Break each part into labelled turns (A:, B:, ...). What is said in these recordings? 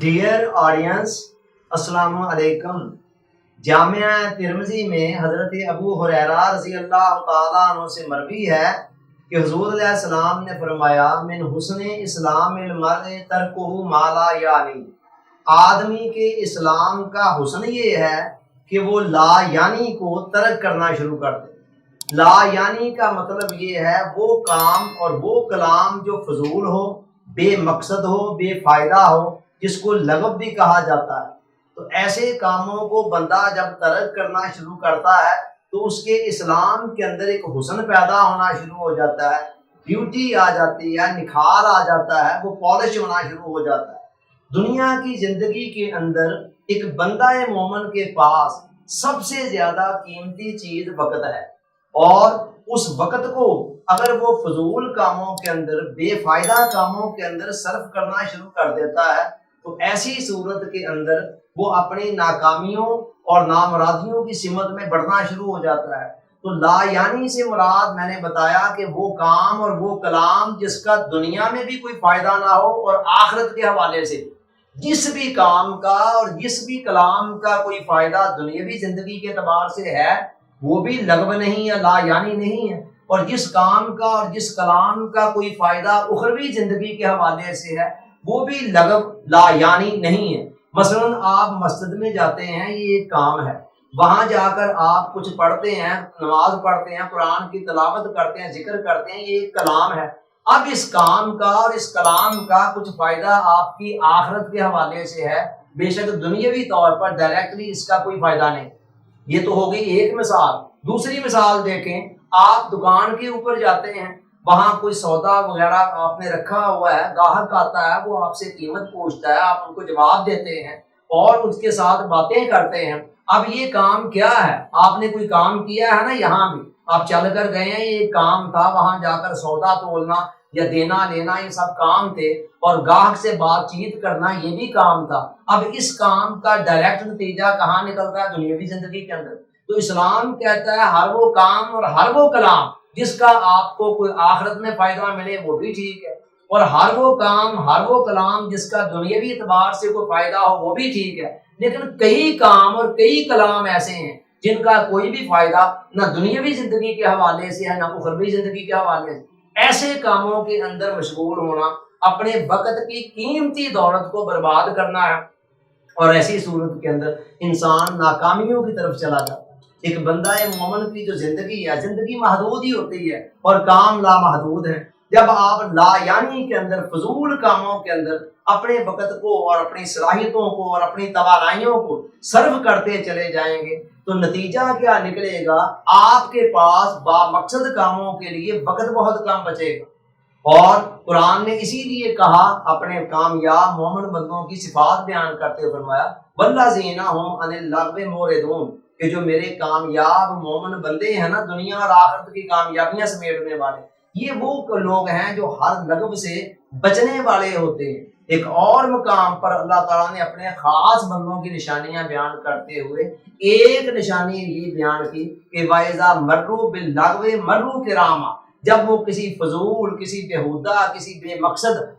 A: Dear audience, अस्सलाम वालेकुम। Jamia Tirmidhi में हज़रत अबू हुरैरा रज़ी अल्लाह तआला अन्हु से मरवी है कि हुज़ूर अलैहिस्सलाम ने फरमाया, मिन हुस्ने इस्लामिल मर्इ तर्कुहु मा ला यानी। आदमी के इस्लाम का हुस्न ये है कि वो ला यानी को तर्क करना शुरू कर दे। ला यानी का मतलब ये है वो काम और वो कलाम जो फजूल हो, बेमकसद हो, बेफायदा हो, जिसको लगव भी कहा जाता है। तो ऐसे कामों को बंदा जब तर्क करना शुरू करता है तो उसके इस्लाम के अंदर एक हुस्न पैदा होना शुरू हो जाता है, ब्यूटी आ जाती है, निखार आ जाता है, वो पॉलिश होना शुरू हो जाता है। दुनिया की जिंदगी के अंदर एक बंदा मोमन के पास सबसे ज्यादा कीमती चीज वक्त है, और उस वक्त को अगर वो फजूल कामों के अंदर, बेफायदा कामों के अंदर सर्फ करना शुरू कर देता है तो ऐसी सूरत के अंदर वो अपनी नाकामियों और नामरादियों की सिमत में बढ़ना शुरू हो जाता है। तो ला यानी से मुराद मैंने बताया कि वो काम और वो कलाम जिसका दुनिया में भी कोई फायदा ना हो और आखिरत के हवाले से जिस भी काम का और जिस भी कलाम का कोई फायदा दुनियावी जिंदगी के एतबार से है वो भी लगव नहीं है, ला यानी नहीं है, और जिस काम का और जिस कलाम का कोई फायदा उखरवी जिंदगी के हवाले से है वो भी लगव ला यानी नहीं है। मसलन आप मस्जिद में जाते हैं, ये एक काम है, वहां जाकर आप कुछ पढ़ते हैं, नमाज पढ़ते हैं, कुरान की तिलावत करते हैं, जिक्र करते हैं, ये एक कलाम है। अब इस काम का और इस कलाम का कुछ फायदा आपकी आखिरत के हवाले से है, बेशक दुनियावी तौर पर डायरेक्टली इसका कोई फायदा नहीं। ये तो हो गई एक मिसाल। दूसरी मिसाल देखें, आप दुकान के ऊपर जाते हैं, वहां कोई सौदा वगैरह आपने रखा हुआ है, ग्राहक आता है, वो आपसे कीमत पूछता है, आप उनको जवाब देते हैं और उसके साथ बातें करते हैं। अब ये काम क्या है? आपने कोई काम किया है ना, यहाँ भी आप चल कर गए हैं, ये काम था, वहां जाकर सौदा तोलना या देना लेना ये सब काम थे, और ग्राहक से बातचीत करना ये भी काम था। अब इस काम का डायरेक्ट नतीजा कहाँ निकलता है? दुनियावी जिंदगी के अंदर। तो इस्लाम कहता है हर वो काम और हर वो कलाम जिसका आपको कोई आखिरत में फायदा मिले वो भी ठीक है, और हर वो काम हर वो कलाम जिसका दुनियावी एतबार से कोई फायदा हो वो भी ठीक है। लेकिन कई काम और कई कलाम ऐसे हैं जिनका कोई भी फायदा ना दुनियावी जिंदगी के हवाले से है ना उखरवी जिंदगी के हवाले से। ऐसे कामों के अंदर मशगूल होना अपने वक्त की कीमती दौलत को बर्बाद करना है, और ऐसी सूरत के अंदर इंसान नाकामियों की तरफ चला जाता है। एक बंदा मोमन की जो जिंदगी है, जिंदगी महदूद ही होती है और काम लामहदूद है। जब आप ला यानी के अंदर, फजूल कामों के अंदर अपने वक्त को और अपनी सलाहियतों को और अपनी तवानाइयों को सर्व करते चले जाएंगे तो नतीजा क्या निकलेगा? आपके पास बामकसद कामों के लिए वक्त बहुत कम बचेगा। और कुरान ने इसीलिए कहा, अपने कामयाब मोमिन बंदों की सिफात बयान करते हुए फरमाया, वल्लज़ीना हुम अनिल लग़्वी मुरिदून, कि जो मेरे कामयाब मोमिन बंदे हैं ना, दुनिया और आखिरत की कामयाबियां समेटने वाले, ये वो लोग हैं जो हर लगव से बचने वाले होते हैं। एक और मकाम पर अल्लाह ताला ने अपने खास बंदों की निशानियां बयान करते हुए एक निशानी ये बयान की कि वाइज़ा मर्रू बिल लग़्वी मर्रू किरामा, जब वो किसी फजूल, किसी बेहुदा, किसी बेमकसद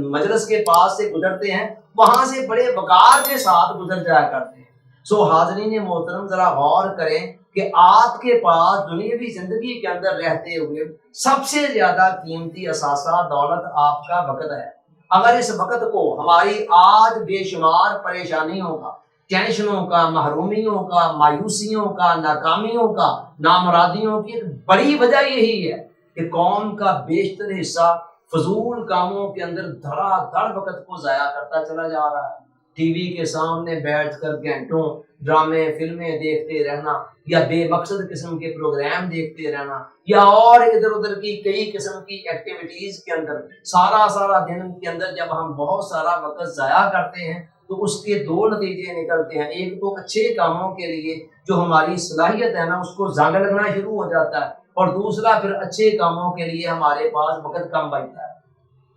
A: मजलिस के पास से गुजरते हैं वहां से बड़े वकार के साथ गुजर जाया करते हैं। सो हाज़रीन मोहतरम, जरा गौर करें कि आपके पास दुनियावी जिंदगी के अंदर रहते हुए सबसे ज्यादा कीमती असासा दौलत आपका वक्त है। अगर इस वक्त को हमारी आज बेशुमार परेशानियों का, टेंशनों का, महरूमियों का, मायूसियों का, नाकामियों का, नामरादियों की एक बड़ी वजह यही है कि कौम का बेशतर हिस्सा फजूल कामों के अंदर धड़ाधड़ वक्त को जाया करता चला जा रहा है। टीवी के सामने बैठकर घंटों ड्रामे फिल्में देखते रहना, या बेमकसद किस्म के प्रोग्राम देखते रहना, या और इधर उधर की कई किस्म की एक्टिविटीज के अंदर सारा दिन के अंदर जब हम बहुत सारा वक्त जाया करते हैं तो उसके दो नतीजे निकलते हैं। एक तो अच्छे कामों के लिए जो हमारी सलाहियत है ना उसको जंग लगना शुरू हो जाता है, और दूसरा फिर अच्छे कामों के लिए हमारे पास वक्त कम बचता है।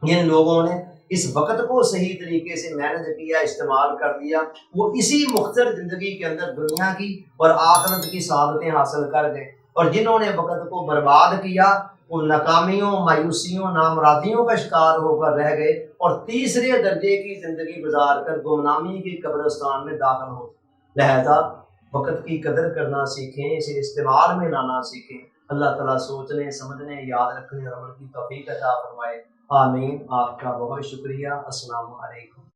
A: जिन लोगों ने इस वक्त को सही तरीके से मैनेज किया, इस्तेमाल कर दिया, वो इसी मुख्तर जिंदगी के अंदर दुनिया की और आखिरत की सादतें हासिल कर गए, और जिन्होंने वक्त को बर्बाद किया وہ ناکامیوں، مایوسیوں، نامرادیوں کا شکار ہو کر رہ گئے اور تیسرے درجے کی زندگی گزار کر گمنامی کی قبرستان میں داخل ہو۔ لہذا وقت کی قدر کرنا سیکھیں، اسے استعمال میں لانا سیکھیں۔ اللہ تعالیٰ سوچنے، سمجھنے، یاد رکھنے اور عمل کی توفیق عطا فرمائے۔ آمین۔ آپ کا بہت شکریہ۔ السلام علیکم۔